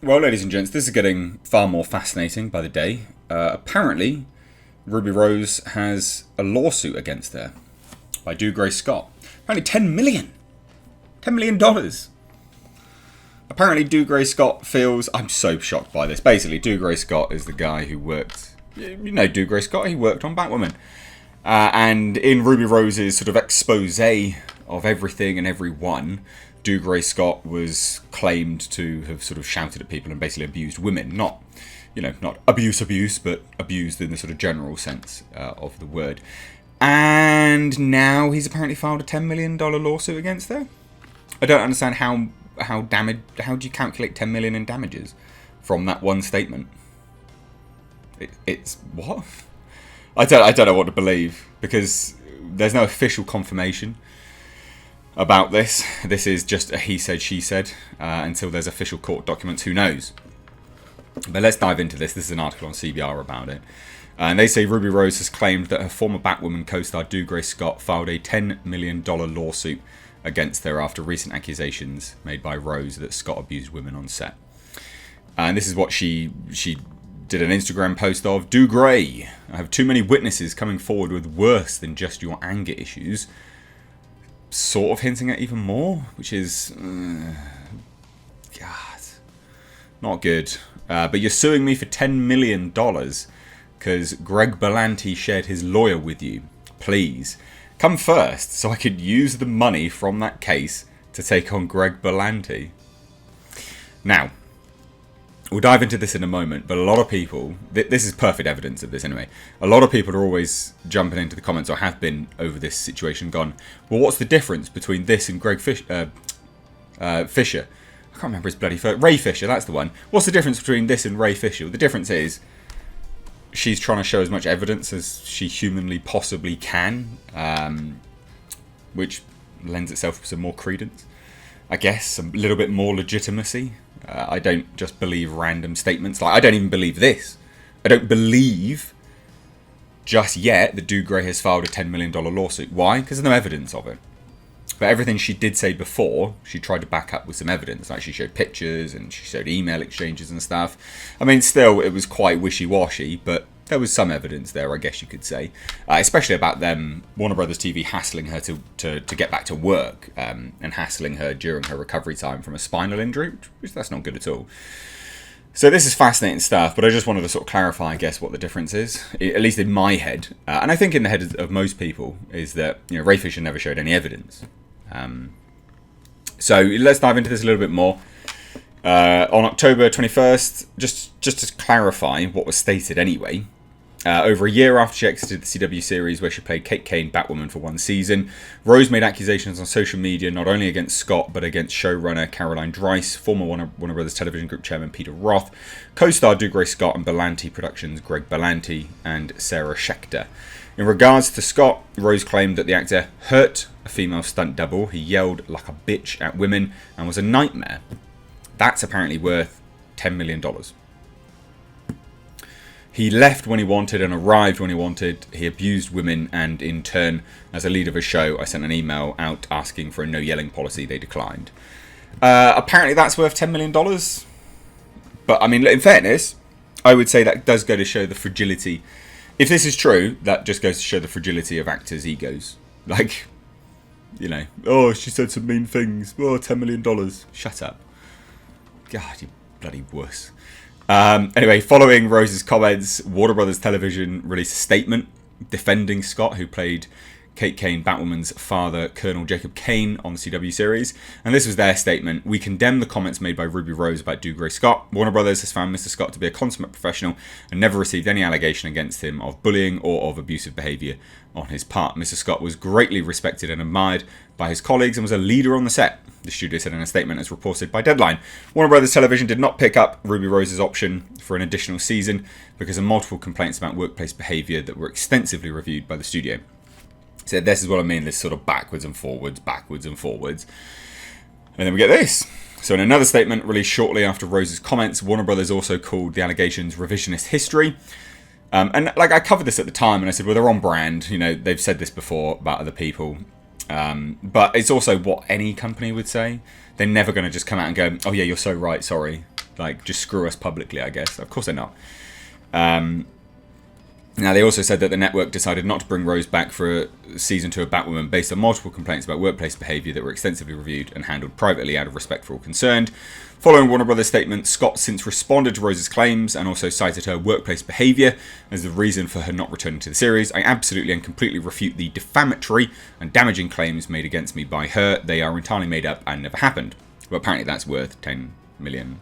Well, ladies and gents, this is getting far more fascinating by the day. Apparently, Ruby Rose has a lawsuit against her by Dougray Scott. Apparently 10 million. $10 million. Apparently Dougray Scott feels... I'm so shocked by this. Basically, Dougray Scott is the guy who worked... You know Dougray Scott, he worked on Batwoman. And in Ruby Rose's sort of expose of everything and everyone, Dougray Scott was claimed to have sort of shouted at people and basically abused women. Not, not abuse, but abused in the sort of general sense of the word. And now he's apparently filed a $10 million lawsuit against her. I don't understand how do you calculate 10 million in damages from that one statement? It's what? I don't know what to believe, because there's no official confirmation about this. This is just a he said, she said, until there's official court documents. Who knows? But let's dive into this. This is an article on CBR about it. And they say Ruby Rose has claimed that her former Batwoman co-star Dougray Scott filed a $10 million lawsuit against her after recent accusations made by Rose that Scott abused women on set. And this is what she did an Instagram post of. Dougray, I have too many witnesses coming forward with worse than just your anger issues. Sort of hinting at even more, which is... God. Not good. But you're suing me for $10 million because Greg Berlanti shared his lawyer with you. Please, come first so I could use the money from that case to take on Greg Berlanti. Now, we'll dive into this in a moment, but a lot of people... This is perfect evidence of this anyway. A lot of people are always jumping into the comments, or have been, over this situation, gone, well, what's the difference between this and Greg Fisher? I can't remember his bloody first... Ray Fisher, that's the one. What's the difference between this and Ray Fisher? The difference is she's trying to show as much evidence as she humanly possibly can, which lends itself to some more credence, I guess, a little bit more legitimacy. I don't just believe random statements. Like, I don't even believe this. I don't believe just yet that Dougray has filed a $10 million lawsuit. Why? Because there's no evidence of it. But everything she did say before, she tried to back up with some evidence. Like, she showed pictures and she showed email exchanges and stuff. I mean, still, it was quite wishy-washy, but there was some evidence there, I guess you could say. Especially about them, Warner Brothers TV, hassling her to get back to work, and hassling her during her recovery time from a spinal injury, which that's not good at all. So this is fascinating stuff, but I just wanted to sort of clarify, I guess, what the difference is, at least in my head. And I think in the head of most people, is that, Ray Fisher never showed any evidence. So let's dive into this a little bit more. On October 21st, just to clarify what was stated anyway, over a year after she exited the CW series where she played Kate Kane, Batwoman, for one season, Rose made accusations on social media not only against Scott but against showrunner Caroline Dreiss, former Warner Brothers Television Group chairman Peter Roth, co-star Dougray Scott, and Berlanti Productions' Greg Berlanti and Sarah Schechter. In regards to Scott, Rose claimed that the actor hurt a female stunt double. He yelled like a bitch at women and was a nightmare. That's apparently worth $10 million. He left when he wanted and arrived when he wanted. He abused women, and in turn, as a lead of a show, I sent an email out asking for a no yelling policy. They declined. Apparently that's worth $10 million. But, I mean, in fairness, I would say that does go to show the fragility. If this is true, that just goes to show the fragility of actors' egos. Like, oh, she said some mean things. Oh, $10 million. Shut up. God, you bloody wuss. Anyway, following Rose's comments, Warner Brothers Television released a statement defending Scott, who played Kate Kane, Batwoman's father, Colonel Jacob Kane, on the CW series. And this was their statement. We condemn the comments made by Ruby Rose about Dougray Scott. Warner Brothers has found Mr. Scott to be a consummate professional and never received any allegation against him of bullying or of abusive behaviour on his part. Mr. Scott was greatly respected and admired by his colleagues and was a leader on the set, the studio said in a statement as reported by Deadline. Warner Brothers Television did not pick up Ruby Rose's option for an additional season because of multiple complaints about workplace behaviour that were extensively reviewed by the studio. So this is what I mean, this sort of backwards and forwards. And then we get this. So in another statement released shortly after Rose's comments, Warner Brothers also called the allegations revisionist history. And like, I covered this at the time and I said, well, they're on brand. They've said this before about other people. But it's also what any company would say. They're never going to just come out and go, oh yeah, you're so right, sorry. like just screw us publicly, I guess. Of course they're not. Now, they also said that the network decided not to bring Rose back for season 2 of Batwoman based on multiple complaints about workplace behaviour that were extensively reviewed and handled privately out of respect for all concerned. Following Warner Brothers' statement, Scott since responded to Rose's claims and also cited her workplace behaviour as the reason for her not returning to the series. I absolutely and completely refute the defamatory and damaging claims made against me by her. They are entirely made up and never happened. But apparently that's worth $10 million.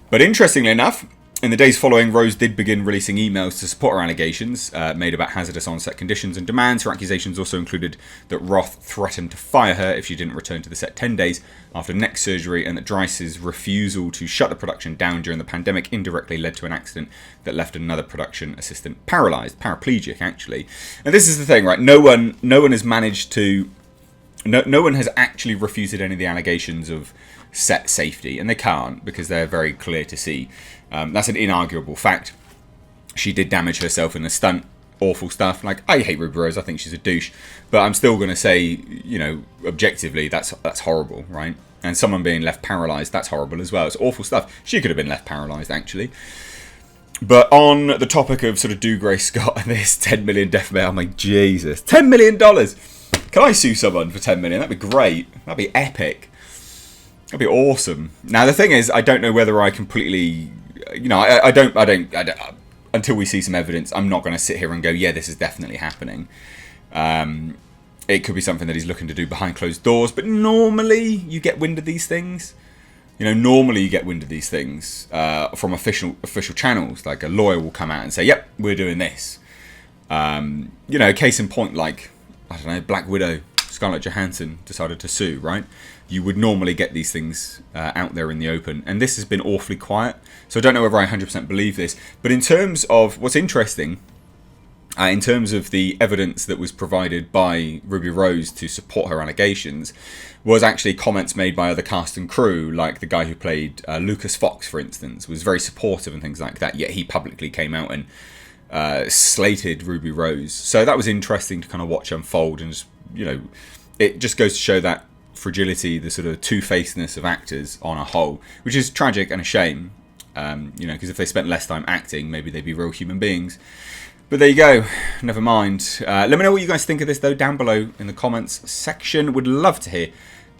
But interestingly enough, in the days following, Rose did begin releasing emails to support her allegations made about hazardous on-set conditions and demands. Her accusations also included that Roth threatened to fire her if she didn't return to the set 10 days after neck surgery, and that Dreiser's refusal to shut the production down during the pandemic indirectly led to an accident that left another production assistant paraplegic actually. And this is the thing, right? No one has managed to... No one has actually refuted any of the allegations of set safety, and they can't because they're very clear to see. That's an inarguable fact. She did damage herself in a stunt. Awful stuff. Like, I hate Ruby Rose. I think she's a douche. But I'm still going to say, you know, objectively, that's horrible, right? And someone being left paralysed, that's horrible as well. It's awful stuff. She could have been left paralysed, actually. But on the topic of sort of Dougray Scott and this 10 million defamation, I'm like, Jesus. $10 million! Can I sue someone for 10 million? That'd be great. That'd be epic. That'd be awesome. Now, the thing is, I don't know whether I completely... You know, I don't, until we see some evidence, I'm not going to sit here and go, yeah, this is definitely happening. It could be something that he's looking to do behind closed doors, but normally you get wind of these things. You know, normally you get wind of these things from official channels. Like, a lawyer will come out and say, yep, we're doing this. You know, case in point, like, I don't know, Black Widow, Scarlett Johansson decided to sue, right? You would normally get these things out there in the open. And this has been awfully quiet. So I don't know whether I 100% believe this. But in terms of what's interesting, in terms of the evidence that was provided by Ruby Rose to support her allegations, was actually comments made by other cast and crew, like the guy who played Lucas Fox, for instance, was very supportive and things like that. Yet he publicly came out and slated Ruby Rose. So that was interesting to kind of watch unfold. And, just, you know, it just goes to show that fragility, the sort of two-facedness of actors on a whole, which is tragic and a shame, you know, because if they spent less time acting, maybe they'd be real human beings. But there you go, never mind. Let me know what you guys think of this, though, down below in the comments section. Would love to hear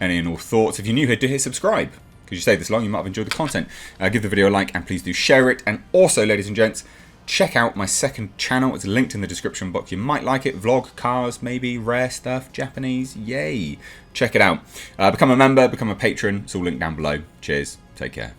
any and all thoughts. If you're new here, do hit subscribe, because you stayed this long, you might have enjoyed the content. Give the video a like, and please do share it. And also, ladies and gents, check out my second channel. It's linked in the description box. You might like it. Vlog, cars, maybe, rare stuff, Japanese. Yay. Check it out. Become a member, become a patron. It's all linked down below. Cheers. Take care.